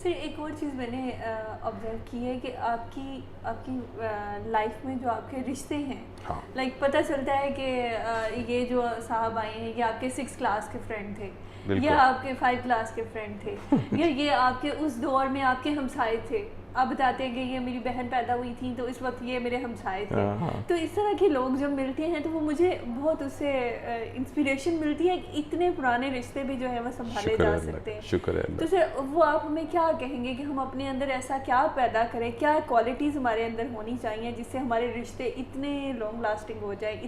Sir एक और चीज़ मैंने ऑब्जर्व की है कि आपकी आपकी लाइफ में जो आपके रिश्ते हैं, हाँ लाइक पता चलता है कि ये जो साहब आए हैं ये आपके 6 क्लास के फ्रेंड थे, या बिल्कुल। आपके 5 क्लास के फ्रेंड थे, या ये आपके उस दौर में आपके हमसाए थे। आप बताते हैं कि ये मेरी बहन पैदा हुई थी तो इस वक्त ये मेरे हमसाए थे। हाँ तो इस तरह के लोग जब मिलते हैं तो वो मुझे बहुत उससे इंस्पिरेशन मिलती है कि इतने पुराने रिश्ते भी जो है वो संभाले शुक्र जा है अल्लाह सकते का, हैं। शुक्र है तो अल्लाह सर वो आप हमें क्या कहेंगे कि हम अपने अंदर ऐसा क्या पैदा करें, क्या क्वालिटीज़ हमारे अंदर होनी चाहिए जिससे हमारे रिश्ते इतने लॉन्ग लास्टिंग हो जाए,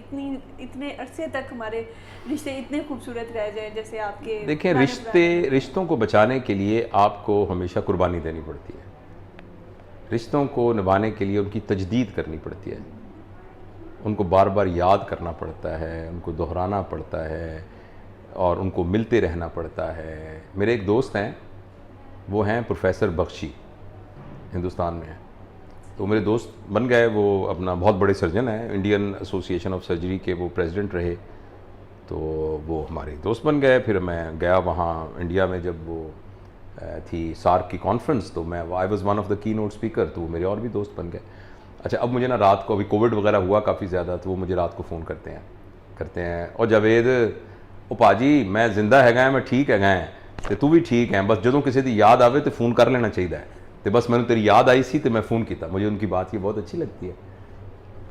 इतने अरसे तक हमारे रिश्ते इतने खूबसूरत रह जाए जैसे आपके देखिए, रिश्तों को बचाने के लिए आपको हमेशा कुर्बानी देनी पड़ती है। रिश्तों को निभाने के लिए उनकी तजदीद करनी पड़ती है, उनको बार बार याद करना पड़ता है, उनको दोहराना पड़ता है और उनको मिलते रहना पड़ता है। मेरे एक दोस्त हैं, वो हैं प्रोफेसर बख्शी, हिंदुस्तान में हैं। तो मेरे दोस्त बन गए, वो अपना बहुत बड़े सर्जन हैं, इंडियन एसोसिएशन ऑफ सर्जरी के वो प्रेसिडेंट रहे। तो वो हमारे दोस्त बन गए। फिर मैं गया वहाँ इंडिया में, जब वो थी सार्क की कॉन्फ्रेंस, तो मैं I was one of the key note speaker, तो मेरे और भी दोस्त बन गए। अच्छा, अब मुझे ना रात को, अभी कोविड वगैरह हुआ काफ़ी ज़्यादा, तो वो मुझे रात को फ़ोन करते हैं और जावेद ओ पाजी मैं जिंदा है, मैं ठीक है, तो तू भी ठीक है, बस ਜਦੋਂ ਕਿਸੇ ਦੀ याद आवे तो फ़ोन कर लेना चाहिए। तो बस मैंने तेरी याद आई सी तो मैं फ़ोन किया। मुझे उनकी बात ये बहुत अच्छी लगती है।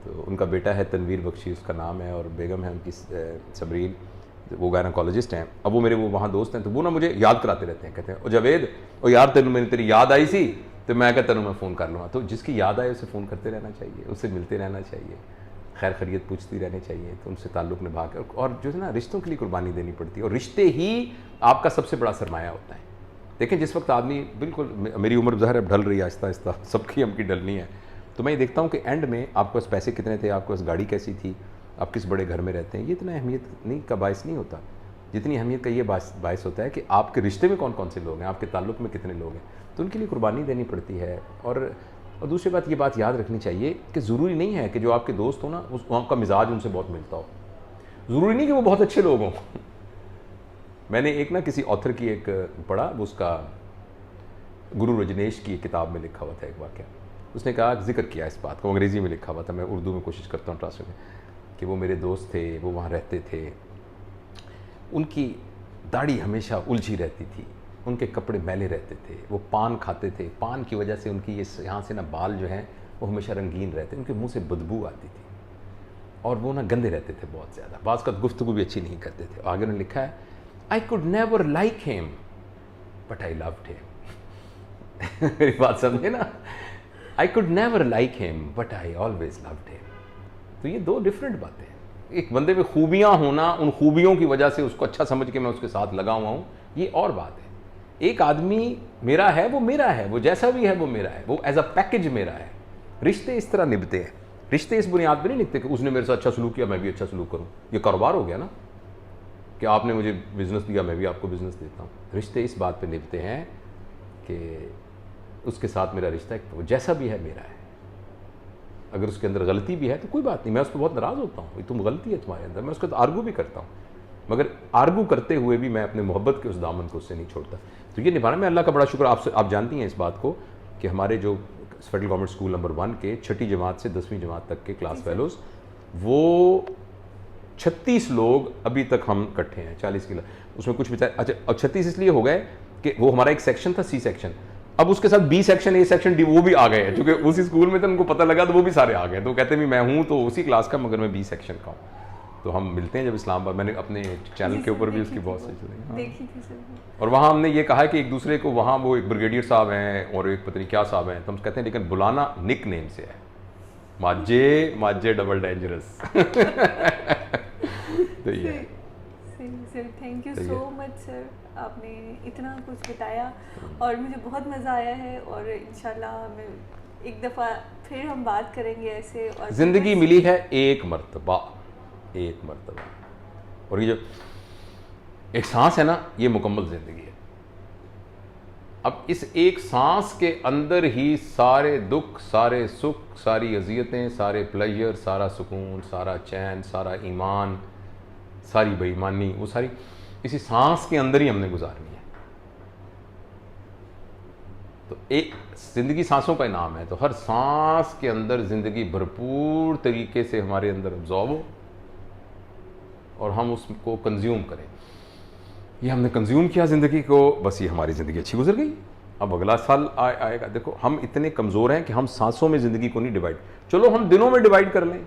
तो उनका बेटा है तनवीर बख्शी, उसका नाम है, और बेगम है उनकी सबरीन, वो गायनोकोलॉजिस्ट हैं। अब वो मेरे वो वहाँ दोस्त हैं, तो वो ना मुझे याद कराते रहते हैं, कहते हैं ओ जावेद ओ यार तेन मैंने तेरी याद आई सी तो मैं क्या तेन मैं फ़ोन कर लूँगा। तो जिसकी याद आए उसे फ़ोन करते रहना चाहिए, उससे मिलते रहना चाहिए, खैर खैरियत पूछती रहनी चाहिए, तो उनसे ताल्लुक़ निभा के, और जो है ना रिश्तों के लिए कुर्बानी देनी पड़ती है, और रिश्ते ही आपका सबसे बड़ा सरमाया होता है। देखें, जिस वक्त आदमी बिल्कुल, मेरी उम्र ज़ाहिर अब ढल रही है आहिस्ता आहिस्ता, सबकी हमकी ढलनी है, तो मैं ये देखता हूँ कि एंड में आपके पास पैसे कितने थे, आपके पास गाड़ी कैसी थी, आप किस बड़े घर में रहते हैं, ये इतना अहमियत नहीं का बायस नहीं होता। जितनी अहमियत का ये बायस होता है कि आपके रिश्ते में कौन कौन से लोग हैं, आपके ताल्लुक़ में कितने लोग हैं, तो उनके लिए कुर्बानी देनी पड़ती है। और दूसरी बात, ये बात याद रखनी चाहिए कि ज़रूरी नहीं है कि जो आपके दोस्त हो ना, आपका मिजाज उनसे बहुत मिलता हो, ज़रूरी नहीं कि वो बहुत अच्छे लोग हों। मैंने एक ना किसी ऑथर की एक पढ़ा, वो उसका गुरु रजनेश की किताब में लिखा हुआ था एक वाक़या। उसने कहा, जिक्र किया इस बात को, अंग्रेज़ी में लिखा हुआ था, मैं उर्दू में कोशिश करता हूँ ट्रांसलेट में, कि वो मेरे दोस्त थे, वो वहाँ रहते थे, उनकी दाढ़ी हमेशा उलझी रहती थी, उनके कपड़े मैले रहते थे, वो पान खाते थे, पान की वजह से उनकी ये यहाँ से ना बाल जो हैं वो हमेशा रंगीन रहते, उनके मुंह से बदबू आती थी, और वो ना गंदे रहते थे बहुत ज़्यादा, बाज़ का गुफ्तगू भी अच्छी नहीं करते थे। आगे उन्होंने लिखा है, I could never like him but I loved him. मेरी बात समझे ना, I could never like him but I always loved him. तो ये दो डिफरेंट बातें हैं। एक बंदे में खूबियाँ होना, उन खूबियों की वजह से उसको अच्छा समझ के मैं उसके साथ लगा हुआ हूँ, ये और बात है। एक आदमी मेरा है, वो मेरा है, वो जैसा भी है वो मेरा है, वो एज अ पैकेज मेरा है। रिश्ते इस तरह निभते हैं, रिश्ते इस बुनियाद पर नहीं निभते कि उसने मेरे साथ अच्छा सलूक किया मैं भी अच्छा सलूक करूँ। ये कारोबार हो गया ना, कि आपने मुझे बिज़नेस दिया मैं भी आपको बिज़नेस देता हूँ। रिश्ते इस बात पे निभते हैं कि उसके साथ मेरा रिश्ता वो जैसा भी है मेरा है। अगर उसके अंदर गलती भी है तो कोई बात नहीं, मैं उस पर बहुत नाराज़ होता हूँ, तुम गलती है तुम्हारे अंदर, मैं उसके तो आर्गू भी करता हूँ, मगर आर्गू करते हुए भी मैं अपने मोहब्बत के उस दामन को उससे नहीं छोड़ता। तो ये निभाना, मैं अल्लाह का बड़ा शुक्र, आपसे आप जानती हैं इस बात को कि हमारे जो फेडरल गवर्नमेंट स्कूल नंबर 1 के 6ठी जमात से 10वीं जमात तक के क्लास फेलोज़, वो 36 लोग अभी तक हम इकट्ठे हैं, 40 किलो उसमें कुछ बेचारे। अच्छा, अब 36 इसलिए हो गए कि वो हमारा एक सेक्शन था सी सेक्शन, अब उसके साथ B section, A section, D, वो भी आ गए हैं, क्योंकि उसी स्कूल में तो उनको पता लगा तो वो भी सारे आ गए। तो कहते हैं मैं हूँ तो उसी क्लास का, मगर मैं बी सेक्शन का हूँ। तो हम मिलते हैं जब इस्लामाबाद, मैंने अपने चैनल के ऊपर भी उसकी बहुत सी देखी थी सर। और वहाँ हमने ये कहा कि एक दूसरे को, वहाँ वो एक ब्रिगेडियर साहब हैं और एक पता नहीं क्या साहब हैं, तो हम कहते हैं लेकिन बुलाना निक नेम से है, माजे डबल डेंजरस। तो ये sir thank you so much sir, आपने इतना कुछ बताया और मुझे बहुत मज़ा आया है, और इंशाल्लाह हमें एक दफ़ा फिर हम बात करेंगे ऐसे। और ज़िंदगी मिली है एक मर्तबा, और ये जो एक सांस है ना, ये मुकम्मल ज़िंदगी है। अब इस एक सांस के अंदर ही सारे दुख, सारे सुख, सारी अजियतें, सारे प्लेजर, सारा सुकून, सारा चैन, सारा ईमान, सारी बेईमानी, वो सारी इसी सांस के अंदर ही हमने गुजारनी है। तो एक ज़िंदगी सांसों का इनाम है, तो हर सांस के अंदर ज़िंदगी भरपूर तरीके से हमारे अंदर अब्जॉर्ब हो और हम उसको कंज्यूम करें। ये हमने कंज्यूम किया ज़िंदगी को, बस ये हमारी ज़िंदगी अच्छी गुजर गई। अब अगला साल आएगा। देखो हम इतने कमज़ोर हैं कि हम सांसों में ज़िंदगी को नहीं डिवाइड, चलो हम दिनों में डिवाइड कर लें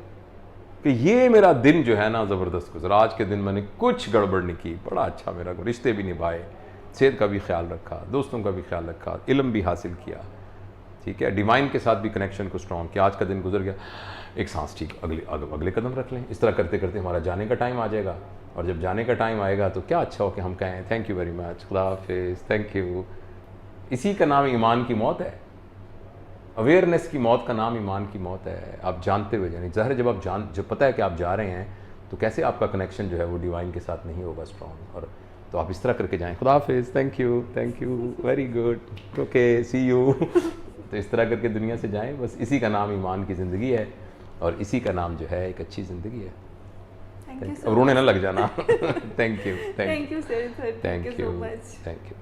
कि ये मेरा दिन जो है ना ज़बरदस्त गुजरा, आज के दिन मैंने कुछ गड़बड़ नहीं की, बड़ा अच्छा मेरा रिश्ते भी निभाए, सेहत का भी ख्याल रखा, दोस्तों का भी ख्याल रखा, इल्म भी हासिल किया, ठीक है, डिवाइन के साथ भी कनेक्शन को स्ट्रॉन्ग किया, आज का दिन गुजर गया, एक सांस, ठीक, अगले कदम रख लें। इस तरह करते करते हमारा जाने का टाइम आ जाएगा, और जब जाने का टाइम आएगा तो क्या अच्छा हो कि हम कहें थैंक यू वेरी मच, खुदा हाफिज़, थैंक यू। इसी का नाम ईमान की मौत है। अवेयरनेस की मौत का नाम ईमान की मौत है। आप जानते हुए जाने, ज़ाहिर जब आप जब पता है कि आप जा रहे हैं तो कैसे आपका कनेक्शन जो है वो डिवाइन के साथ नहीं होगा स्ट्रॉन्ग, और तो आप इस तरह करके जाएं, खुदा हाफिज़, thank you, very good, okay, see you. तो इस तरह करके दुनिया से जाएं। बस इसी का नाम ईमान की ज़िंदगी है, और इसी का नाम जो है एक अच्छी ज़िंदगी है। थैंक यू अब रोने ना लग जाना। Thank you sir, thank you so much. Thank you.